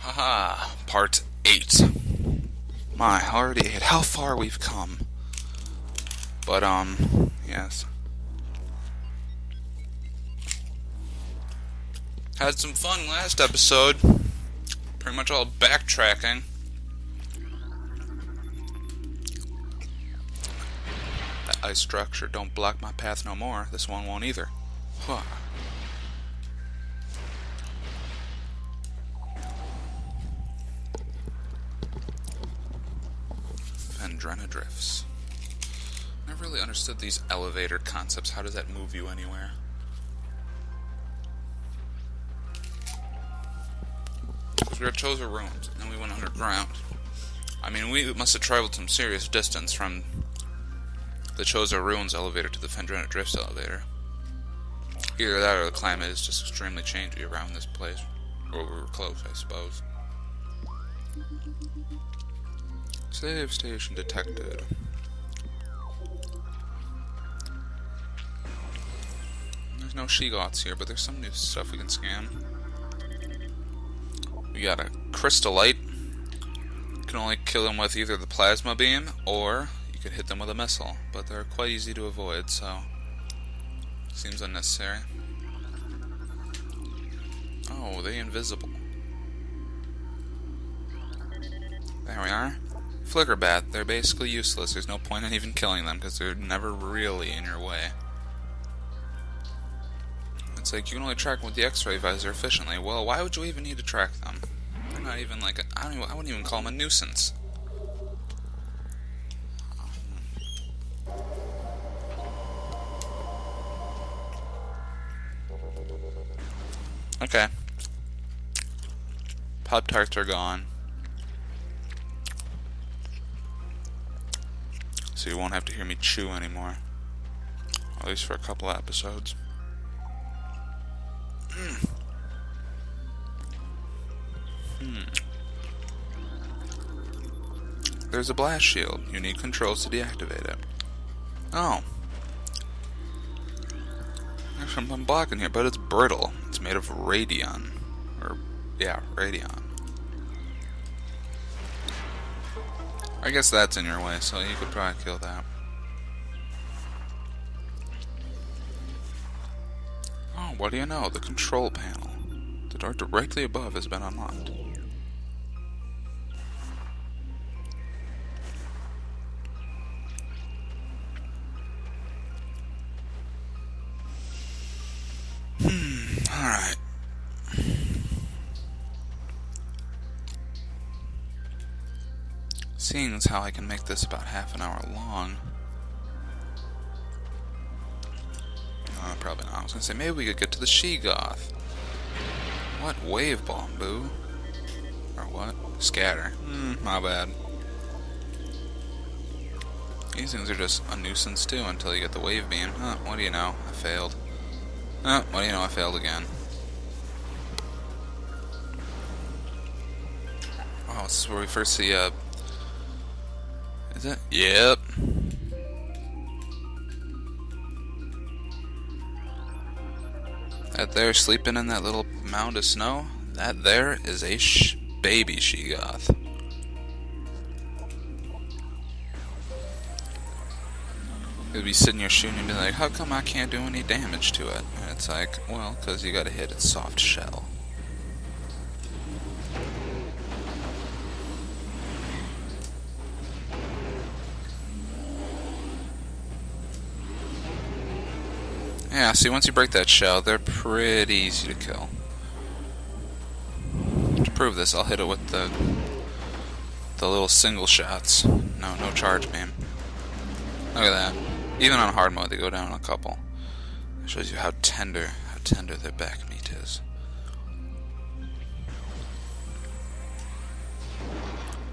Haha, part 8. My, already 8. How far we've come. But, yes. Had some fun last episode. Pretty much all backtracking. That ice structure don't block my path no more. This one won't either. Huh. Vendrena drifts. Never really understood these elevator concepts. How does that move you anywhere? Because we chose a rooms, and then we went underground. I mean, we must have traveled some serious distance from the Chozo Ruins elevator to the Vendrena Drifts elevator. Either that or the climate is just extremely changey around this place. Or we were close, I suppose. Save station detected. There's no Shegoths here, but there's some new stuff we can scan. We got a crystallite. You can only kill them with either the plasma beam or you could hit them with a missile, but they're quite easy to avoid, so seems unnecessary. Oh, they're invisible. There we are. Flicker bat, they're basically useless. There's no point in even killing them because they're never really in your way. It's like you can only track them with the X-ray visor efficiently. Well, why would you even need to track them? They're not even like I wouldn't even call them a nuisance. Okay. Pop-Tarts are gone. So you won't have to hear me chew anymore. At least for a couple of episodes. There's a blast shield. You need controls to deactivate it. Oh. There's something blocking here, but it's brittle. It's made of radion. Radion. I guess that's in your way, so you could probably kill that. Oh, what do you know? The control panel. The door directly above has been unlocked. Alright. Seeing as how I can make this about half an hour long. Probably not. I was gonna say maybe we could get to the Shegoth. What? Wave bomb, boo? Or what? Scatter. My bad. These things are just a nuisance too until you get the wave beam. What do you know? I failed. What do you know? I failed again. Oh, this is where we first see is it? Yep. That there sleeping in that little mound of snow, that there is a baby Shegoth. You'll be sitting here shooting and be like, how come I can't do any damage to it? And it's like, well, because you gotta hit its soft shell. Yeah, see, once you break that shell, they're pretty easy to kill. To prove this, I'll hit it with the little single shots. No charge beam. Look at that. Even on hard mode, they go down a couple. It shows you how tender their back meat is.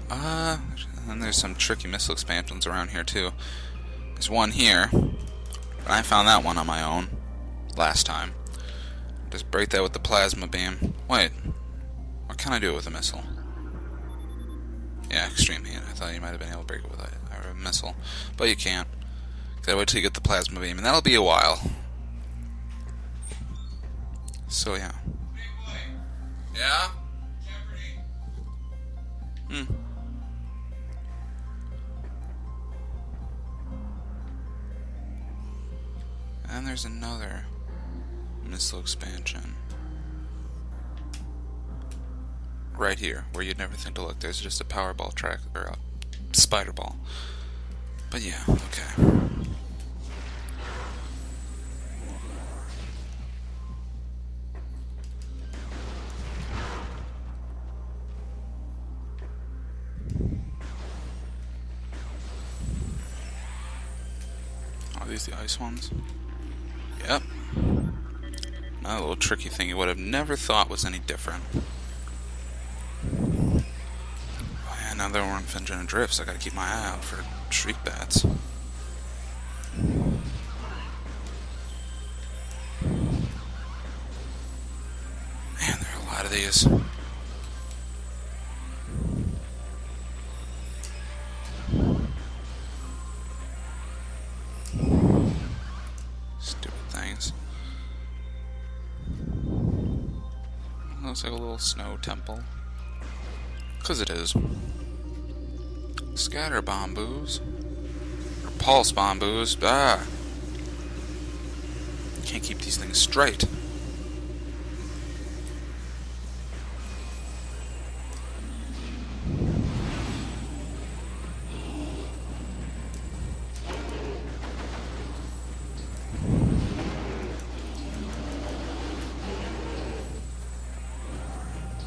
And there's some tricky missile expansions around here too. There's one here. I found that one on my own last time. Just break that with the plasma beam. Wait, what can I do with a missile? Yeah, extreme heat. I thought you might have been able to break it with a missile, but you can't. Gotta wait till you get the plasma beam, and that'll be a while. So yeah. Yeah? Hmm. And there's another missile expansion. Right here, where you'd never think to look. There's just a power ball track, or a spider ball. But yeah, okay. Are these the ice ones? Yep. Another little tricky thing you would have never thought was any different. Oh yeah, now there weren't Finja and Drifts, I gotta keep my eye out for Shriek Bats. Man, there are a lot of these. Stupid things. Looks like a little snow temple. 'Cause it is. Scatter bamboos. Or pulse bamboos. Ah! Can't keep these things straight.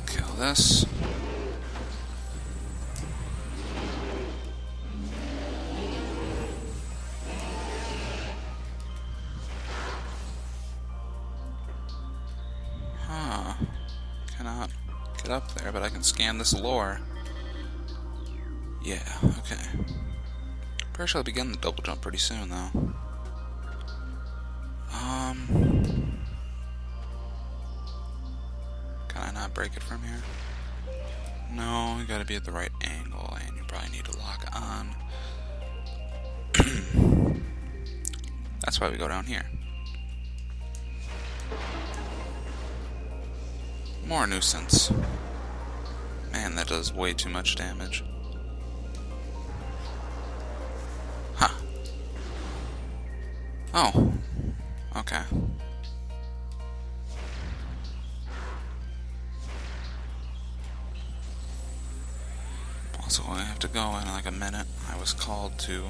Kill this. Cannot get up there, but I can scan this lore. Yeah, okay. Pretty sure I'll begin the double jump pretty soon, though. Can I not break it from here? No, you gotta be at the right angle, and you probably need to lock on. That's why we go down here. More nuisance. Man, that does way too much damage. Huh. Oh. Okay. Also, I have to go in like a minute. I was called to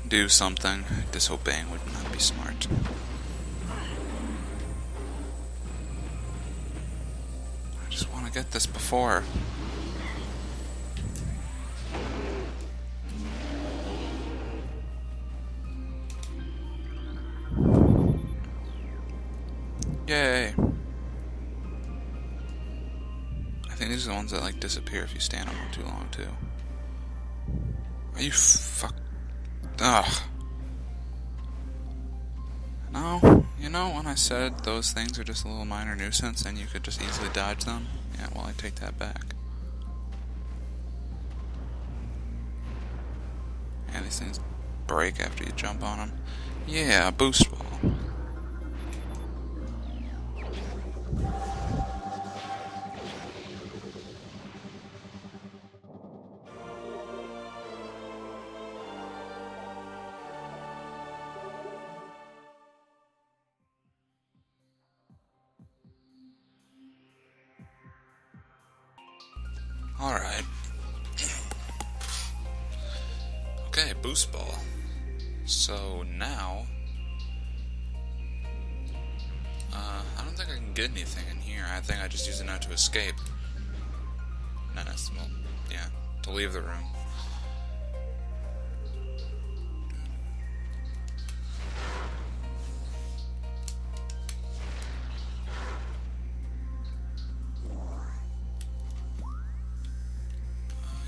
do something. Disobeying would not be smart. I just want to get this before. Yay! I think these are the ones that like disappear if you stand on them too long too. Are you fuck? Ugh. No, you know when I said those things are just a little minor nuisance and you could just easily dodge them? Yeah, well I take that back. Yeah, these things break after you jump on them. Yeah, boost ball. Alright. Okay, boost ball. So now... I don't think I can get anything in here. I think I just use it now to escape. No, that's... well, yeah, to leave the room.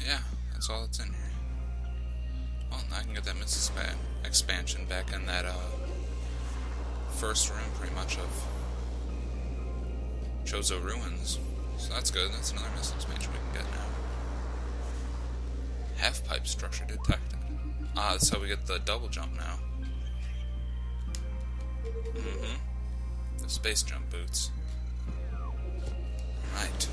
Yeah, that's all that's in here. Well, now I can get that Mrs. expansion back in that first room, pretty much, of Chozo Ruins. So that's good. That's another missile expansion we can get now. Half-pipe structure detected. Ah, that's how we get the double jump now. The space jump boots. Right.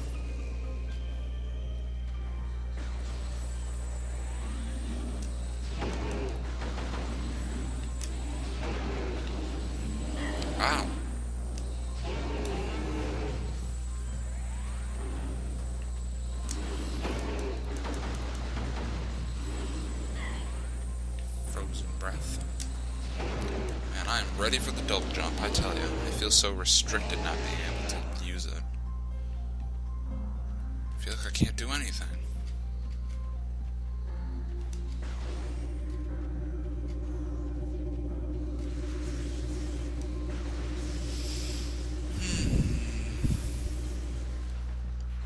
breath. Man, I am ready for the double jump, I tell you. I feel so restricted not being able to use it. I feel like I can't do anything.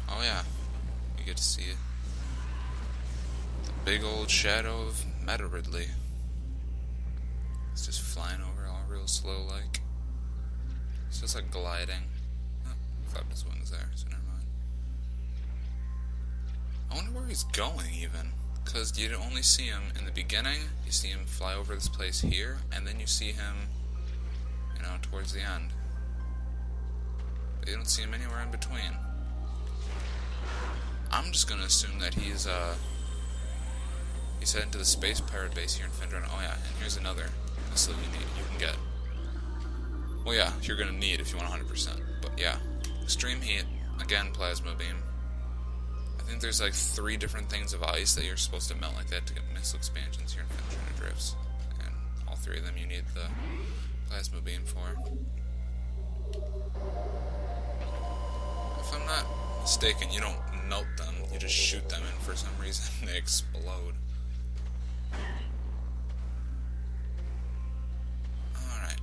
Oh yeah, you get to see it. The big old shadow of Metroid. It's just flying over all real slow like. It's just like gliding. Oh, flapped his wings there, so never mind. I wonder where he's going even. Because you only see him in the beginning, you see him fly over this place here, and then you see him, you know, towards the end. But you don't see him anywhere in between. I'm just gonna assume that he's heading to the space pirate base here in Fendron. Oh yeah, and here's another missile you can get. Well yeah, you're gonna need if you want 100%. But yeah, extreme heat, again plasma beam. I think there's like 3 different things of ice that you're supposed to melt like that to get missile expansions here in Fendron Drifts. And all 3 of them you need the plasma beam for. If I'm not mistaken, you don't melt them, you just shoot them and for some reason they explode. Alright.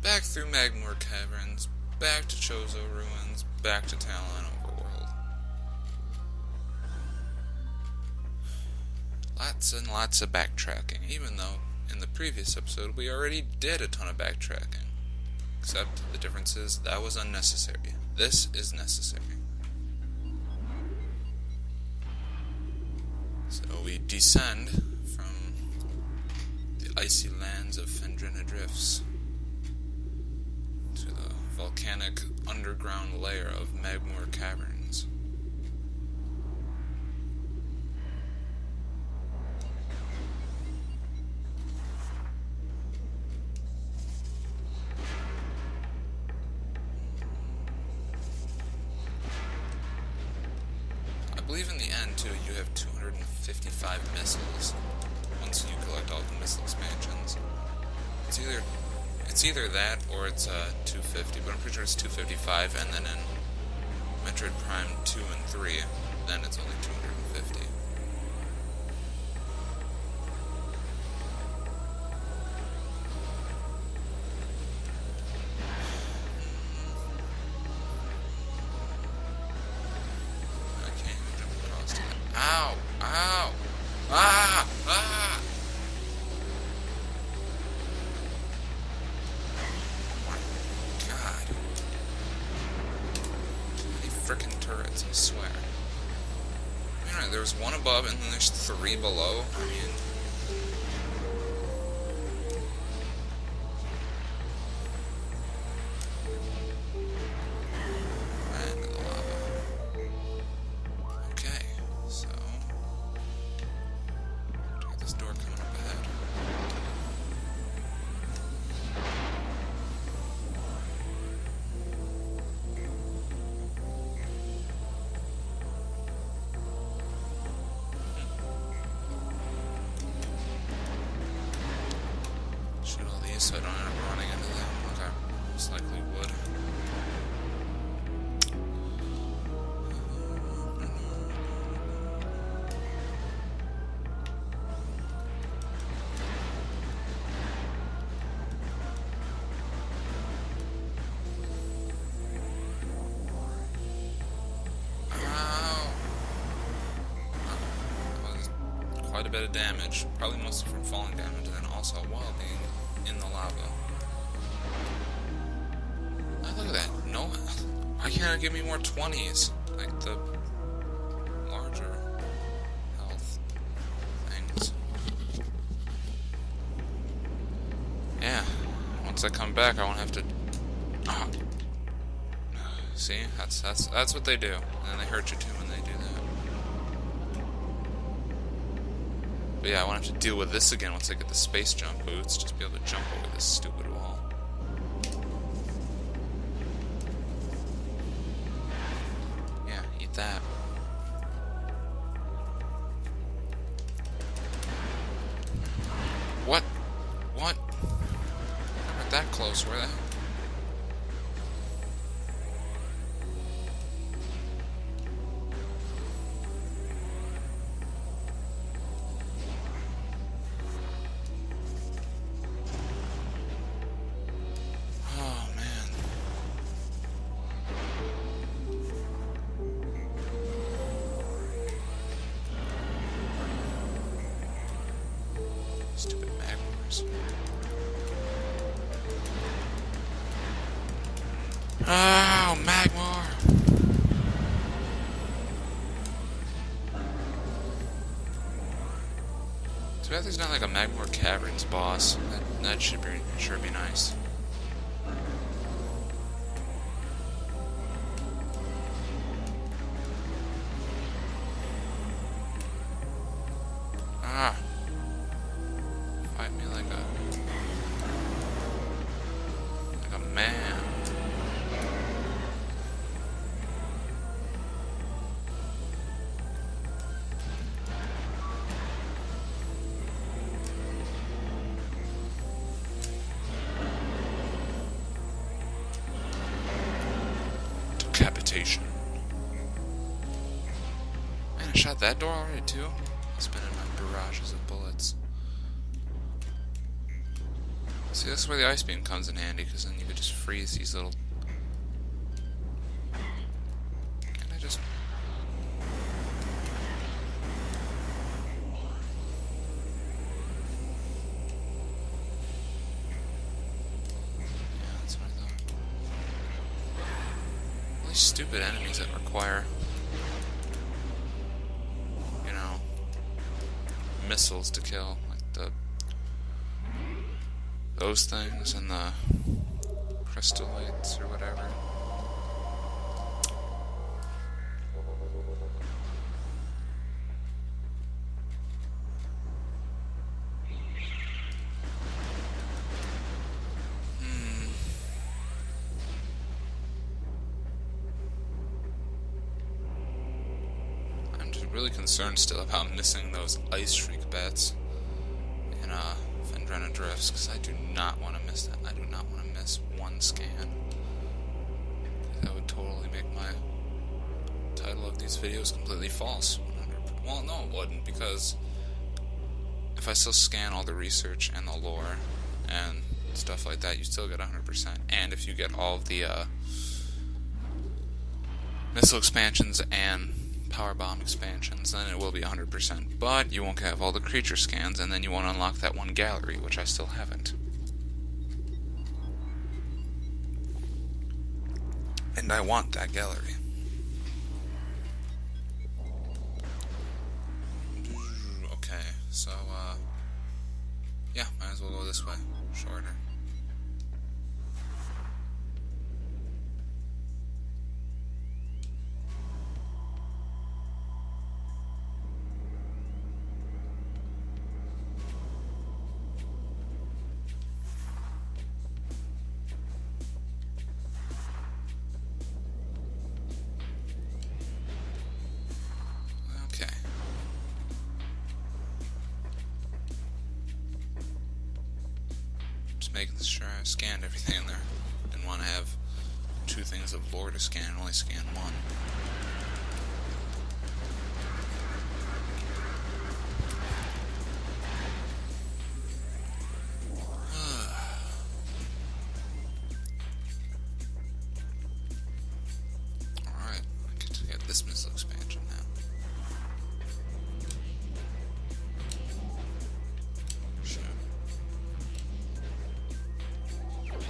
Back through Magmoor Caverns, back to Chozo Ruins, back to Talon Overworld. Lots and lots of backtracking, even though in the previous episode we already did a ton of backtracking. Except the difference is that was unnecessary. This is necessary. So we descend from the icy lands of Fendron Drifts to the volcanic underground layer of Magmoor Caverns. I believe in the end, too, you have 255 missiles once you collect all the missile expansions. It's either that or it's 250, but I'm pretty sure it's 255, and then in Metroid Prime 2 and 3, then it's only 250. Ow! Ow! Ah! Ah! God. Too many frickin' turrets, I swear. Alright, there's one above and then there's 3 below. I mean... so I don't end up running into them like I most likely would. Quite a bit of damage, probably mostly from falling damage, and then also while being in the lava. Oh, look at that. No, why can't it give me more 20s? Like the larger health things. Yeah, once I come back, I won't have to. Oh. See, that's what they do, and then they hurt you too when they do that. But yeah, I won't have to deal with this again once I get the space jump boots, just be able to jump over this stupid wall. Yeah, eat that. close, were they? Oh, man. Stupid Magmars. Oh, Magmar! Too bad there's not like a Magmar Caverns boss. That should be sure be nice. Ah! Fight me like a man. Decapitation. Man, I shot that door already too? Spinning my barrages of bullets. See, that's where the ice beam comes in handy, because then you could just freeze these little... Can I just... Yeah, that's what I thought. All these stupid enemies that require... you know... missiles to kill, like those things and the crystallites or whatever. I'm just really concerned still about missing those ice shriek bats in Fendrena Drifts, because I do not want to miss that. I do not want to miss one scan. That would totally make my title of these videos completely false. 100%. Well, no, it wouldn't, because if I still scan all the research and the lore and stuff like that, you still get 100%. And if you get all of the missile expansions and power bomb expansions, then it will be 100%. But you won't have all the creature scans, and then you won't unlock that one gallery, which I still haven't. And I want that gallery. Okay, so, yeah, might as well go this way. Shorter. Making sure I scanned everything in there. Didn't want to have two things of lore to scan and only scan one. Alright, I get to get this missile expansion now.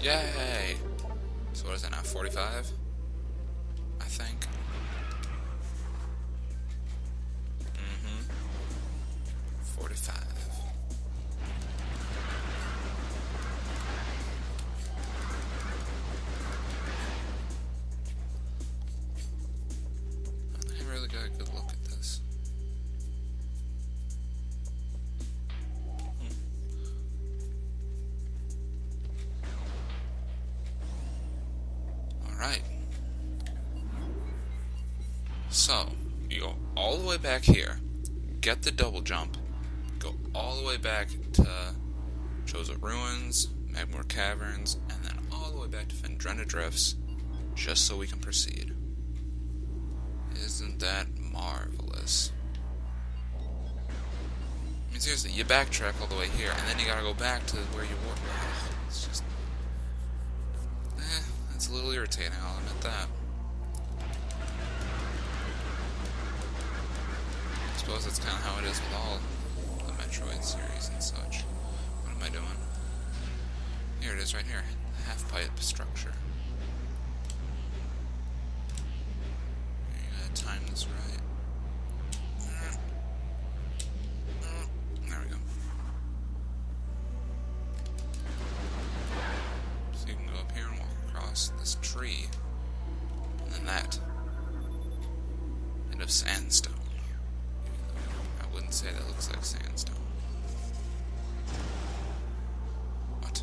Yay! So what is that now, 45? I think. 45. I think I really got a good look at this. Alright. So, you go all the way back here, get the double jump, go all the way back to Chozo Ruins, Magmore Caverns, and then all the way back to Fendrena Drifts, just so we can proceed. Isn't that marvelous? I mean, seriously, you backtrack all the way here, and then you gotta go back to where you were. It's just... it's a little irritating, I'll admit that. I suppose that's kind of how it is with all the Metroid series and such. What am I doing? Here it is, right here. The half-pipe structure. You gotta time this right. There we go. So you can go up here and walk across this tree. And then that. Made of sandstone. I wouldn't say that looks like sandstone. What?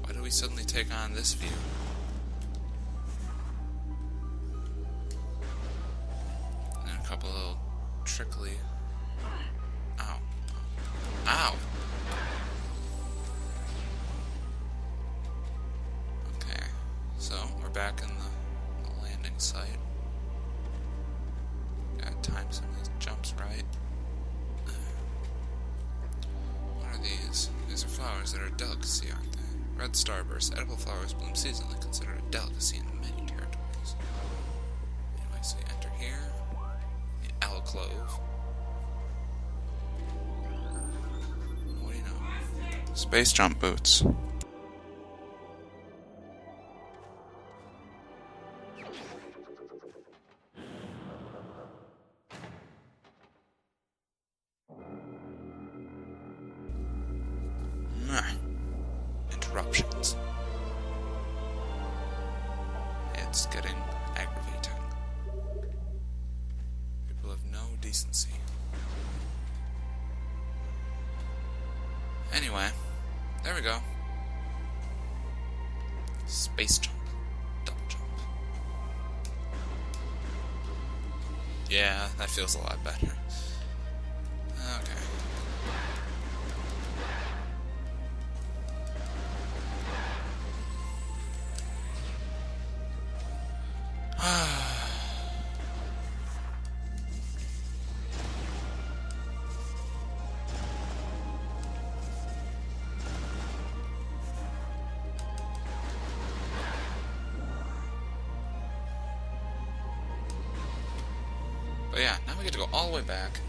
Why do we suddenly take on this view? And a couple little trickly... Ow. Ow! Okay, so we're back in the landing site. Gotta time some of these jumps right. What are these? These are flowers that are a delicacy, aren't they? Red starburst. Edible flowers bloom seasonally, considered a delicacy in many territories. Anyway, so you enter here. The alcove. What do you know? Space jump boots. Interruptions. It's getting aggravating. People have no decency. Anyway, there we go. Space jump. Double jump. Yeah, that feels a lot better. Okay. But yeah, now we get to go all the way back.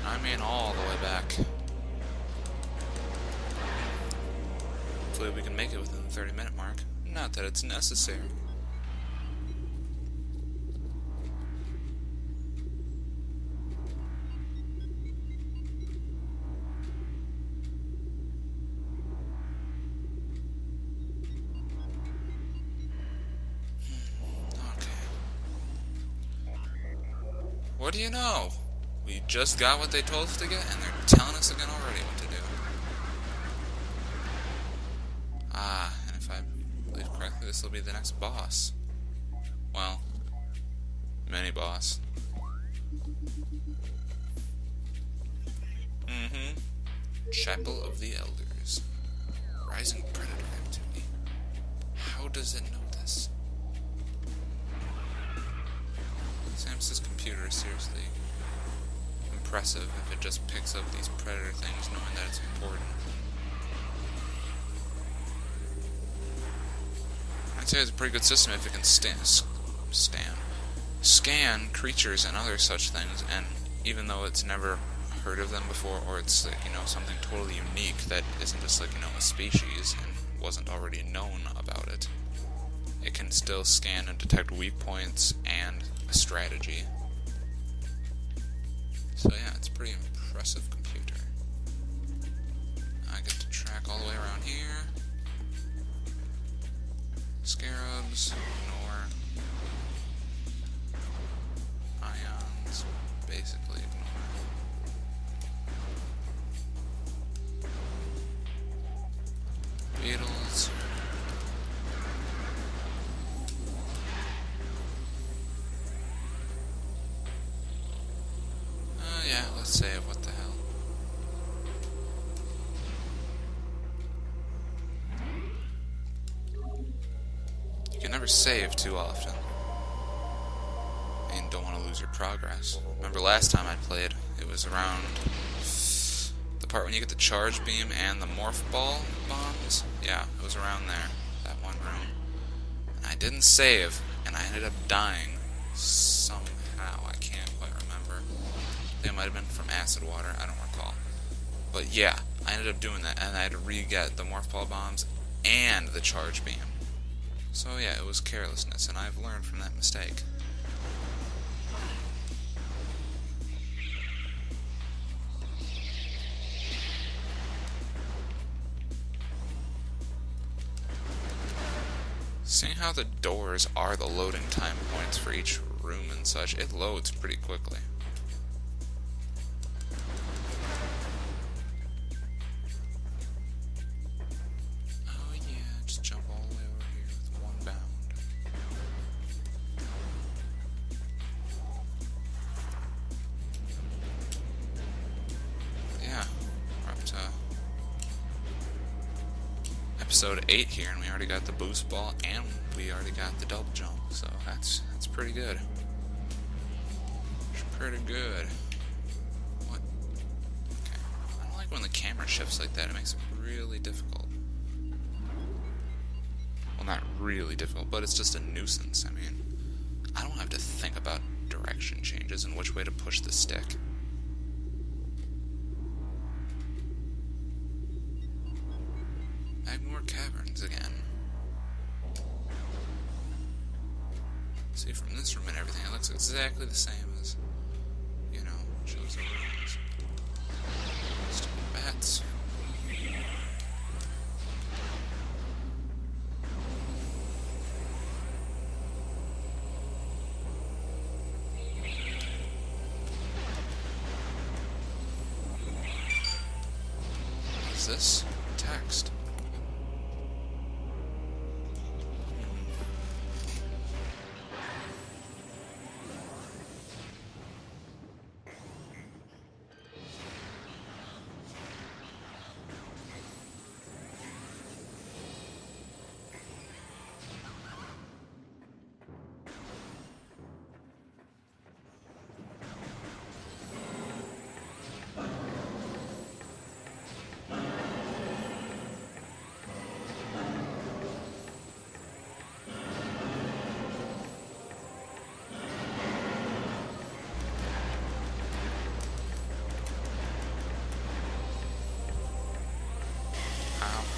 I mean all the way back. Hopefully we can make it within the 30-minute mark. Not that it's necessary. What do you know? We just got what they told us to get, and they're telling us again already what to do. Ah, and if I believe correctly, this will be the next boss. Well, mini-boss. Chapel of the Elders. Rising predator activity. How does it know this? Sam's computer is seriously impressive if it just picks up these predator things knowing that it's important. I'd say it's a pretty good system if it can scan creatures and other such things, and even though it's never heard of them before, or it's like, something totally unique that isn't just like, a species and wasn't already known about it, it can still scan and detect weak points and a strategy. So yeah, it's a pretty impressive computer. I get to track all the way around here. Scarabs, ignore. Ions, basically ignore. Beetles. Yeah, let's save, what the hell. never save too often. And don't want to lose your progress. Remember last time I played, it was around the part when you get the charge beam and the morph ball bombs. Yeah, it was around there, that one room. And I didn't save, and I ended up dying somehow. I can't quite remember. I think it might have been from acid water, I don't recall. But yeah, I ended up doing that, and I had to re-get the morph ball bombs and the charge beam. So yeah, it was carelessness, and I've learned from that mistake. Seeing how the doors are the loading time points for each room and such, it loads pretty quickly. Oh yeah, just jump all the way over here with one bound. Yeah, we're up to episode 8 here, and we already got the boost ball, and we already got the double jump, so that's pretty good. It's pretty good. What? Okay. I don't like when the camera shifts like that. It makes it really difficult. Well, not really difficult, but it's just a nuisance. I mean, I don't have to think about direction changes and which way to push the stick. More caverns again. See, from this room and everything, it looks exactly the same as, you know, chosen rooms. Stupid bats. What is this? Text.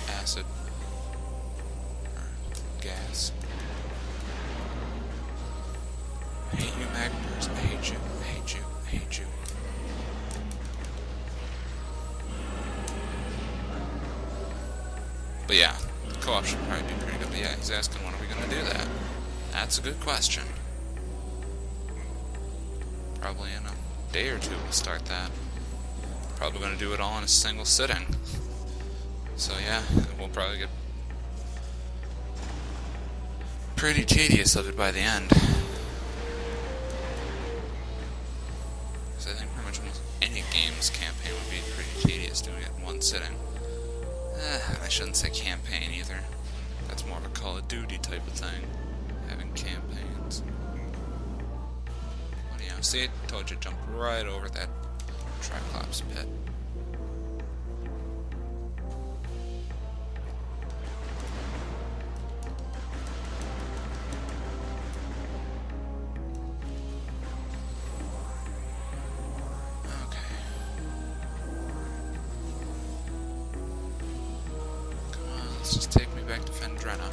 Acid or gas. I hate you, Magners. I hate you. I hate you. I hate you. But yeah, co-op should probably be pretty good. But yeah, he's asking when are we gonna do that? That's a good question. Probably in a day or two we'll start that. Probably gonna do it all in a single sitting. So yeah, we'll probably get pretty tedious of it by the end. So I think pretty much almost any game's campaign would be pretty tedious doing it in one sitting. I shouldn't say campaign either. That's more of a Call of Duty type of thing, having campaigns. What do you know? See, I told you, jump right over that Triclops pit. Just take me back to Fendrena.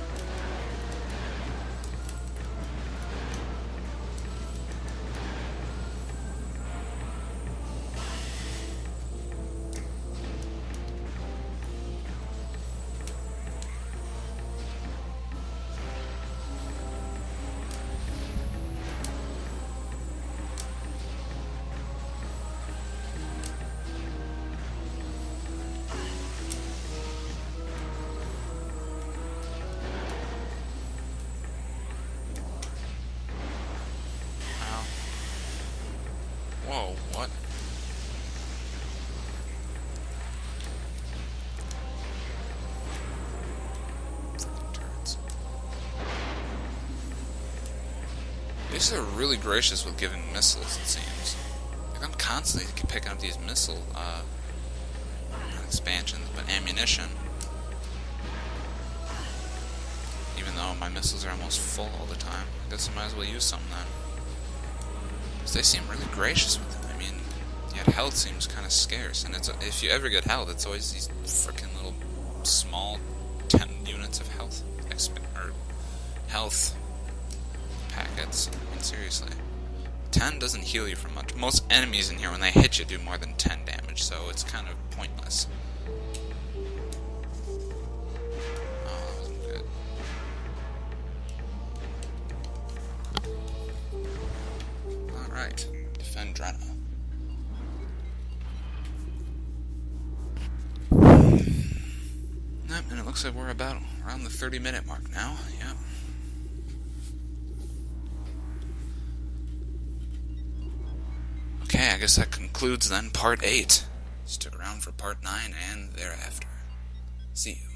Whoa, what? Freaking turrets. These are really gracious with giving missiles, it seems. Like I'm constantly picking up these missile not expansions, but ammunition. Even though my missiles are almost full all the time. I guess I might as well use some then. Because they seem really gracious with it. I mean, yet health seems kind of scarce. And if you ever get health, it's always these freaking little small 10 units of health. Or health packets. I mean, seriously. 10 doesn't heal you from much. Most enemies in here, when they hit you, do more than 10 damage. So it's kind of pointless. Alright, defend Drena. Yep, and it looks like we're about around the 30-minute mark now. Yep. Okay, I guess that concludes then part 8. Stick around for part 9 and thereafter. See you.